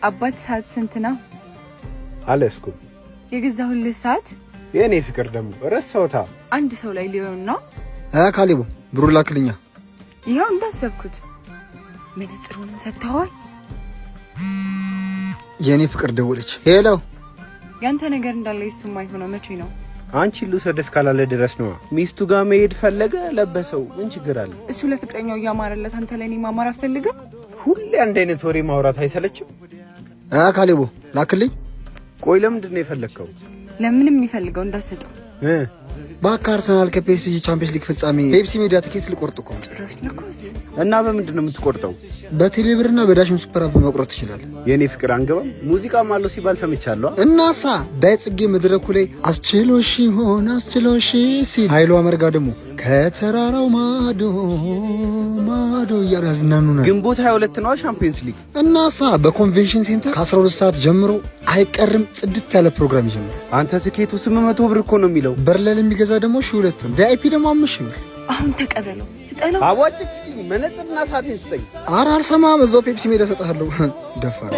አባት ሰዓት ስንት ነው? አለስኩም የገዛሁልህ ሰዓት የኔ ፍቅር ደግሞ ረሳውታ። አንድ ሰው ላይ ሊሆን ነው። ካሌቦ ብሩን ላክልኛ። ይሄው እንዳሰብኩት መነጽሩንም ሰጥተዋል። የኔ ፍቅር ደወለች። ሄሎ ያንተ ነገር እንዳለ ይሱም አይሆነው መቼ ነው? አንቺ ልውሰድ እስካላለ ድረስ ነው። ሚስቱ ጋር መሄድ ፈለገ ለበሰው። ምን ችግር አለ? እሱ ለፍቅረኛው እያማረለት አንተ ለኔ ማማር አትፈልግም? ሁሌ አንድ አይነት ወሬ ማውራት አይሰለችም? ካሌቦ ላክልኝ። ቆይ ለምንድን ነው የፈለከው? ለምንም የሚፈልገው እንዳሰጠው። ባካ አርሰናል ከፒኤስጂ ቻምፒየንስ ሊግ ፍጻሜ ፔፕሲ ሜዲያ ትኬት ልቆርጥ እኮ። ጭራሽ ልኮስ እና በምንድን ነው የምትቆርጠው? በቴሌብርና በዳሽን ሱፐር አፕ መቁረጥ ትችላለህ። የኔ ፍቅር አንገባም። ሙዚቃም አለው ሲባል ሰምቻለሁ። እናሳ ዳይ ጽጌ መድረኩ ላይ አስችሎሽ ሆነ አስችሎሽ ሲል ኃይሉ አመርጋ ደግሞ ከተራራው ማዶ ማዶ እያሉ ያዝናኑናል። ግንቦት 22 ነው ቻምፒየንስ ሊግ። እናሳ በኮንቬንሽን ሴንተር ከ12 ሰዓት ጀምሮ አይቀርም ጽድት ያለ ፕሮግራም ይጀምራል። አንተ ትኬቱ 800 ብር እኮ ነው የሚለው። በርለል የሚገዛ ደግሞ 2,000 ነው። ቪአይፒ ደግሞ 5,000 ብር። አሁን ተቀበለው። ትጠላው አዋጭጭኝ መነጽርና ሰዓቴን ስጠኝ። ኧረ አልሰማህም። እዛው ፔፕሲ ሜዳ ሰጣለሁ። ደፋር